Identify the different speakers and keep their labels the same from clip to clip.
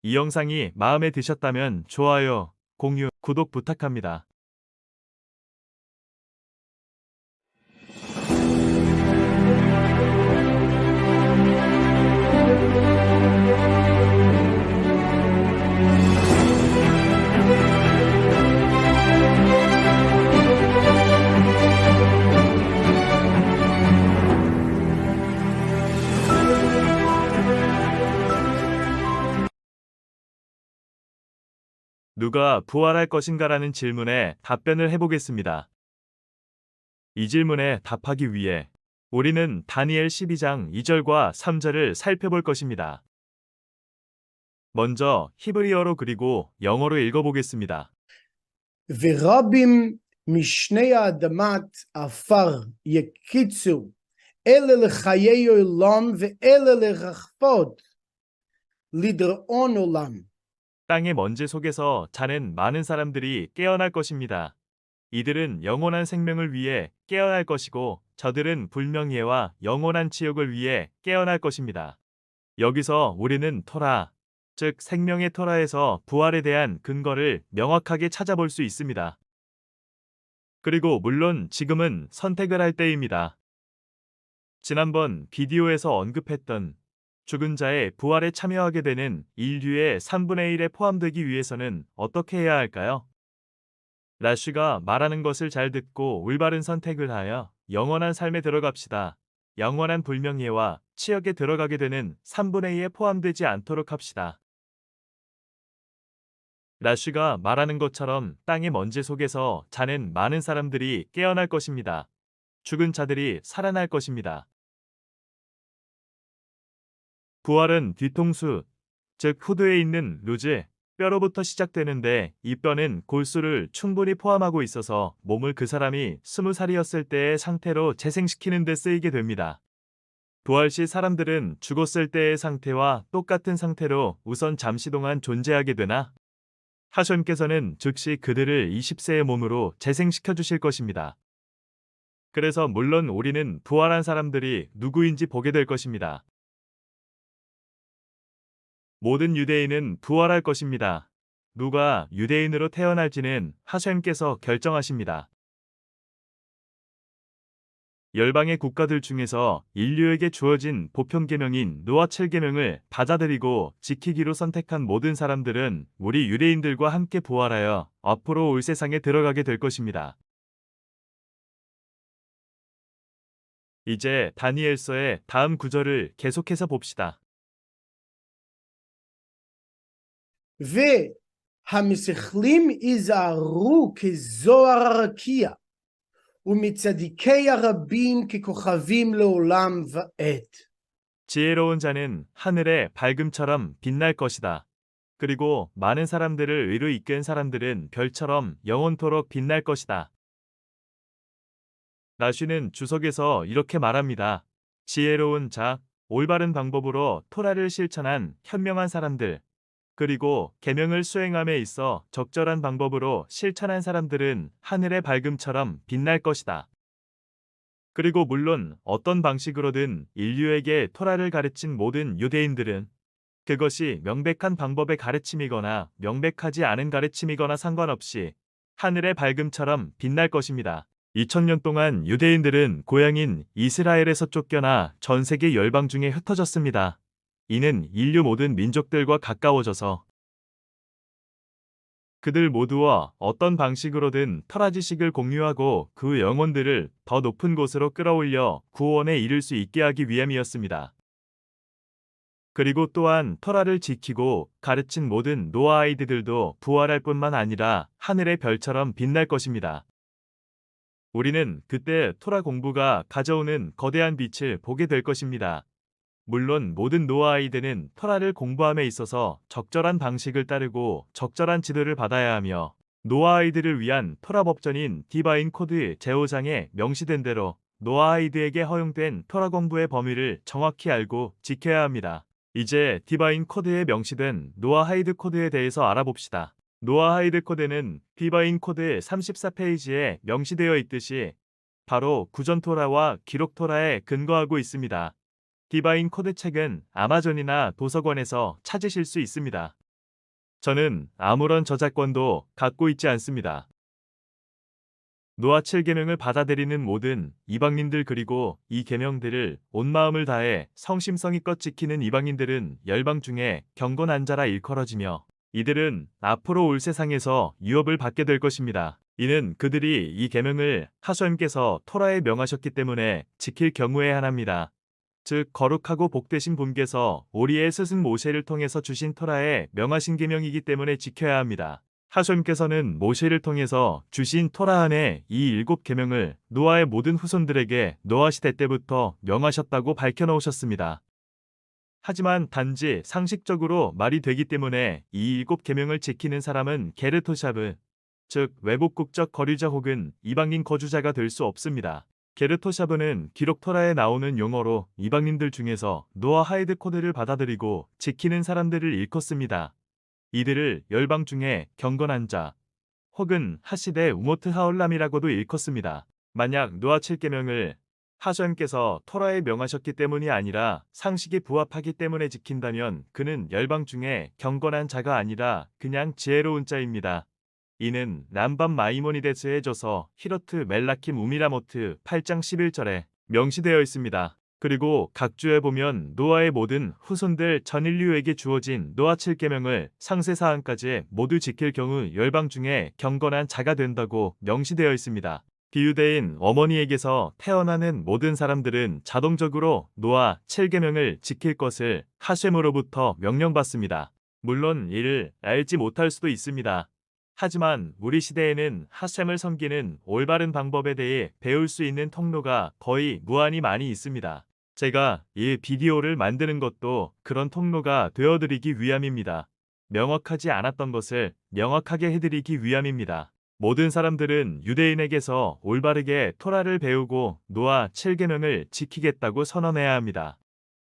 Speaker 1: 이 영상이 마음에 드셨다면 좋아요, 공유, 구독 부탁합니다. 누가 부활할 것인가라는 질문에 답변을 해보겠습니다. 이 질문에 답하기 위해 우리는 다니엘 12장 2절과 3절을 살펴볼 것입니다. 먼저 히브리어로 그리고 영어로 읽어보겠습니다.
Speaker 2: ורבים משני האדמת עפר יקיצו, אלה לחיי עולם ואלה לרחפות, לדיראון עולם.
Speaker 1: 땅의 먼지 속에서 자는 많은 사람들이 깨어날 것입니다. 이들은 영원한 생명을 위해 깨어날 것이고 저들은 불명예와 영원한 지옥을 위해 깨어날 것입니다. 여기서 우리는 토라, 즉 생명의 토라에서 부활에 대한 근거를 명확하게 찾아볼 수 있습니다. 그리고 물론 지금은 선택을 할 때입니다. 지난번 비디오에서 언급했던 죽은 자의 부활에 참여하게 되는 인류의 3분의 1에 포함되기 위해서는 어떻게 해야 할까요? 라쉬가 말하는 것을 잘 듣고 올바른 선택을 하여 영원한 삶에 들어갑시다. 영원한 불명예와 치욕에 들어가게 되는 3분의 2에 포함되지 않도록 합시다. 라쉬가 말하는 것처럼 땅의 먼지 속에서 자는 많은 사람들이 깨어날 것입니다. 죽은 자들이 살아날 것입니다. 부활은 뒤통수, 즉 후두에 있는 루즈, 뼈로부터 시작되는데 이 뼈는 골수를 충분히 포함하고 있어서 몸을 그 사람이 20살이었을 때의 상태로 재생시키는 데 쓰이게 됩니다. 부활 시 사람들은 죽었을 때의 상태와 똑같은 상태로 우선 잠시 동안 존재하게 되나 하셴께서는 즉시 그들을 20세의 몸으로 재생시켜 주실 것입니다. 그래서 물론 우리는 부활한 사람들이 누구인지 보게 될 것입니다. 모든 유대인은 부활할 것입니다. 누가 유대인으로 태어날지는 하셴께서 결정하십니다. 열방의 국가들 중에서 인류에게 주어진 보편 계명인 노아 7계명을 받아들이고 지키기로 선택한 모든 사람들은 우리 유대인들과 함께 부활하여 앞으로 올 세상에 들어가게 될 것입니다. 이제 다니엘서의 다음 구절을 계속해서 봅시다.
Speaker 2: והמסכלים ייזהרו כזוהר הרקיע, ומצדיקי הרבים ככוכבים לעולם ועד.
Speaker 1: 지혜로운 자는 하늘의 밝음처럼 빛날 것이다. 그리고 많은 사람들을 의로 이끈 사람들은 별처럼 영원토록 빛날 것이다. 라쉬는 주석에서 이렇게 말합니다. 지혜로운 자, 올바른 방법으로 토라를 실천한 현명한 사람들, 그리고 계명을 수행함에 있어 적절한 방법으로 실천한 사람들은 하늘의 밝음처럼 빛날 것이다. 그리고 물론 어떤 방식으로든 인류에게 토라를 가르친 모든 유대인들은 그것이 명백한 방법의 가르침이거나 명백하지 않은 가르침이거나 상관없이 하늘의 밝음처럼 빛날 것입니다. 2000년 동안 유대인들은 고향인 이스라엘에서 쫓겨나 전 세계 열방 중에 흩어졌습니다. 이는 인류 모든 민족들과 가까워져서 그들 모두와 어떤 방식으로든 터라 지식을 공유하고 그 영혼들을 더 높은 곳으로 끌어올려 구원에 이를 수 있게 하기 위함이었습니다. 그리고 또한 터라를 지키고 가르친 모든 노아 아이들도 부활할 뿐만 아니라 하늘의 별처럼 빛날 것입니다. 우리는 그때 토라 공부가 가져오는 거대한 빛을 보게 될 것입니다. 물론 모든 노아 아이들은 토라를 공부함에 있어서 적절한 방식을 따르고 적절한 지도를 받아야 하며 노아 아이들을 위한 토라 법전인 디바인 코드 제5장에 명시된 대로 노아 아이들에게 허용된 토라 공부의 범위를 정확히 알고 지켜야 합니다. 이제 디바인 코드에 명시된 노아 하이드 코드에 대해서 알아봅시다. 노아 하이드 코드는 디바인 코드 34페이지에 명시되어 있듯이 바로 구전 토라와 기록 토라에 근거하고 있습니다. 디바인 코드 책은 아마존이나 도서관에서 찾으실 수 있습니다. 저는 아무런 저작권도 갖고 있지 않습니다. 노아 7계명을 받아들이는 모든 이방인들 그리고 이 계명들을 온 마음을 다해 성심성의껏 지키는 이방인들은 열방 중에 경건한 자라 일컬어지며 이들은 앞으로 올 세상에서 유업을 받게 될 것입니다. 이는 그들이 이 계명을 하소님께서 토라에 명하셨기 때문에 지킬 경우에 한합니다. 즉 거룩하고 복되신 분께서 우리의 스승 모세를 통해서 주신 토라에 명하신 계명이기 때문에 지켜야 합니다. 하소님께서는 모세를 통해서 주신 토라 안에 이 7계명을 노아의 모든 후손들에게 노아 시대 때부터 명하셨다고 밝혀놓으셨습니다. 하지만 단지 상식적으로 말이 되기 때문에 이 7계명을 지키는 사람은 게르토샤브, 즉 외국 국적 거류자 혹은 이방인 거주자가 될 수 없습니다. 게르토샤브는 기록 토라에 나오는 용어로 이방인들 중에서 노아 하이드 코드를 받아들이고 지키는 사람들을 일컫습니다. 이들을 열방 중에 경건한 자 혹은 하시데 우모트 하올람이라고도 일컫습니다. 만약 노아 7계명을 하소님께서 토라에 명하셨기 때문이 아니라 상식에 부합하기 때문에 지킨다면 그는 열방 중에 경건한 자가 아니라 그냥 지혜로운 자입니다. 이는 람밤 마이모니데스에 줘서 히로트 멜라킴 우미라모트 8장 11절에 명시되어 있습니다. 그리고 각주에 보면 노아의 모든 후손들 전 인류에게 주어진 노아 7계명을 상세 사항까지 모두 지킬 경우 열방 중에 경건한 자가 된다고 명시되어 있습니다. 비유대인 어머니에게서 태어나는 모든 사람들은 자동적으로 노아 7계명을 지킬 것을 하셴으로부터 명령받습니다. 물론 이를 알지 못할 수도 있습니다. 하지만 우리 시대에는 하셴을 섬기는 올바른 방법에 대해 배울 수 있는 통로가 거의 무한히 많이 있습니다. 제가 이 비디오를 만드는 것도 그런 통로가 되어드리기 위함입니다. 명확하지 않았던 것을 명확하게 해드리기 위함입니다. 모든 사람들은 유대인에게서 올바르게 토라를 배우고 노아 7계명을 지키겠다고 선언해야 합니다.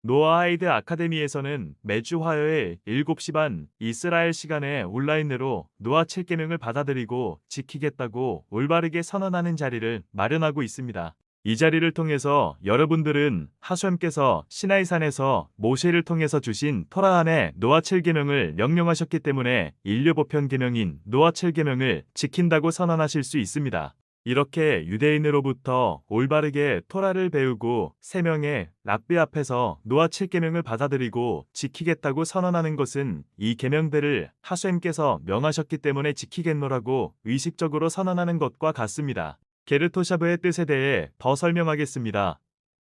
Speaker 1: 노아 하이드 아카데미에서는 매주 화요일 7시 반 이스라엘 시간에 온라인으로 노아 7계명을 받아들이고 지키겠다고 올바르게 선언하는 자리를 마련하고 있습니다. 이 자리를 통해서 여러분들은 하셴께서 시나이산에서 모세를 통해서 주신 토라 안에 노아 7계명을 명령하셨기 때문에 인류 보편 계명인 노아 7계명을 지킨다고 선언하실 수 있습니다. 이렇게 유대인으로부터 올바르게 토라를 배우고 3명의 랍비 앞에서 노아 7계명을 받아들이고 지키겠다고 선언하는 것은 이 계명들을 하셴께서 명하셨기 때문에 지키겠노라고 의식적으로 선언하는 것과 같습니다. 게르토샤브의 뜻에 대해 더 설명하겠습니다.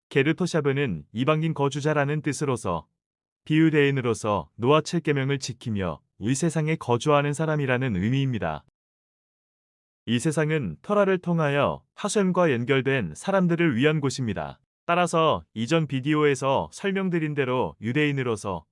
Speaker 1: 게르토샤브는 이방인 거주자라는 뜻으로서 비유대인으로서 노아 7계명을 지키며 이 세상에 거주하는 사람이라는 의미입니다. 이 세상은 토라를 통하여 하셴과 연결된 사람들을 위한 곳입니다. 따라서 이전 비디오에서 설명드린 대로 유대인으로서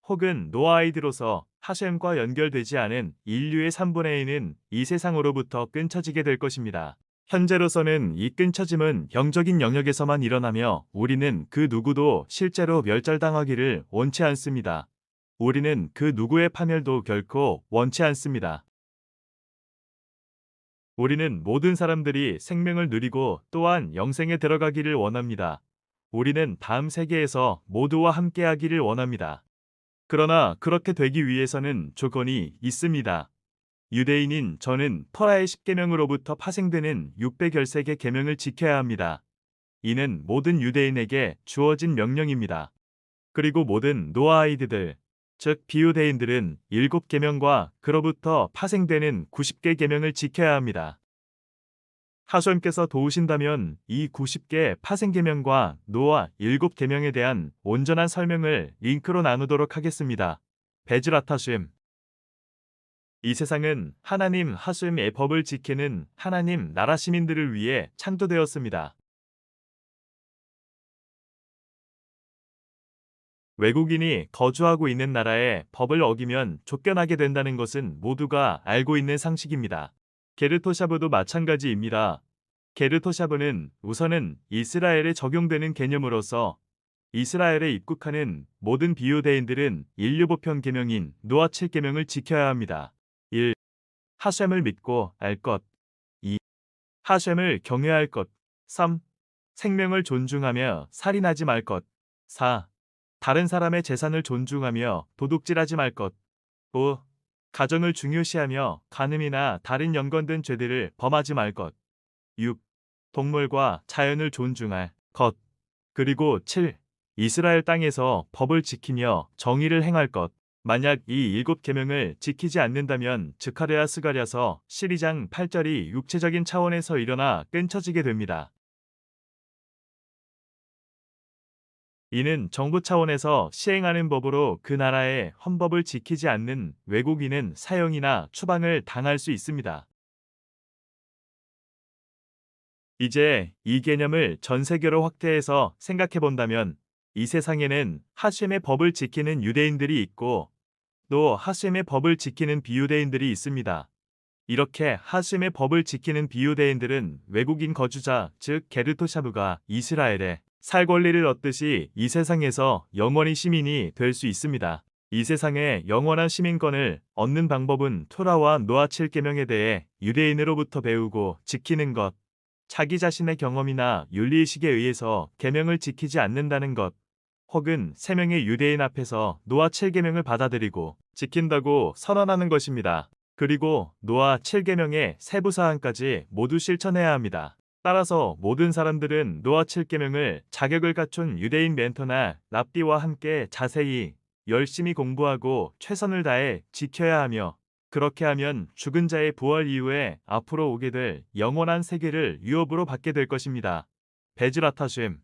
Speaker 1: 혹은 노아이드로서 하셴과 연결되지 않은 인류의 3분의 1은 이 세상으로부터 끊쳐지게 될 것입니다. 현재로서는 이 끊쳐짐은 영적인 영역에서만 일어나며 우리는 그 누구도 실제로 멸절당하기를 원치 않습니다. 우리는 그 누구의 파멸도 결코 원치 않습니다. 우리는 모든 사람들이 생명을 누리고 또한 영생에 들어가기를 원합니다. 우리는 다음 세계에서 모두와 함께하기를 원합니다. 그러나 그렇게 되기 위해서는 조건이 있습니다. 유대인인 저는 토라의 10계명으로부터 파생되는 600열색의 계명을 지켜야 합니다. 이는 모든 유대인에게 주어진 명령입니다. 그리고 모든 노아이드들, 즉 비유대인들은 7계명과 그로부터 파생되는 90개 계명을 지켜야 합니다. 하소님께서 도우신다면 이 90개 파생계명과 노아 7계명에 대한 온전한 설명을 링크로 나누도록 하겠습니다. 베즈랏 하수임. 이 세상은 하나님 하수임의 법을 지키는 하나님 나라 시민들을 위해 창조되었습니다. 외국인이 거주하고 있는 나라의 법을 어기면 쫓겨나게 된다는 것은 모두가 알고 있는 상식입니다. 게르토샤브도 마찬가지입니다. 게르토샤브는 우선은 이스라엘에 적용되는 개념으로서 이스라엘에 입국하는 모든 비유대인들은 인류보편 계명인 노아 7계명을 지켜야 합니다. 1. 하셴을 믿고 알 것. 2. 하셴을 경외할 것. 3. 생명을 존중하며 살인하지 말 것. 4. 다른 사람의 재산을 존중하며 도둑질하지 말 것. 5. 가정을 중요시하며 간음이나 다른 연관된 죄들을 범하지 말 것. 6. 동물과 자연을 존중할 것. 그리고 7. 이스라엘 땅에서 법을 지키며 정의를 행할 것. 만약 이 7계명을 지키지 않는다면 즉하랴 스가랴서 12장 8절이 육체적인 차원에서 일어나 끊쳐지게 됩니다. 이는 정부 차원에서 시행하는 법으로 그 나라의 헌법을 지키지 않는 외국인은 사형이나 추방을 당할 수 있습니다. 이제 이 개념을 전 세계로 확대해서 생각해 본다면 이 세상에는 하셴의 법을 지키는 유대인들이 있고 또 하셴의 법을 지키는 비유대인들이 있습니다. 이렇게 하셴의 법을 지키는 비유대인들은 외국인 거주자, 즉 게르토샤브가 이스라엘에 살 권리를 얻듯이 이 세상에서 영원히 시민이 될 수 있습니다. 이 세상의 영원한 시민권을 얻는 방법은 토라와 노아 7계명에 대해 유대인으로부터 배우고 지키는 것, 자기 자신의 경험이나 윤리의식에 의해서 계명을 지키지 않는다는 것, 혹은 3명의 유대인 앞에서 노아 7계명을 받아들이고 지킨다고 선언하는 것입니다. 그리고 노아 7계명의 세부 사항까지 모두 실천해야 합니다. 따라서 모든 사람들은 노아 7계명을 자격을 갖춘 유대인 멘토나 랍비와 함께 자세히 열심히 공부하고 최선을 다해 지켜야 하며 그렇게 하면 죽은 자의 부활 이후에 앞으로 오게 될 영원한 세계를 유업으로 받게 될 것입니다. 베즈라타쉔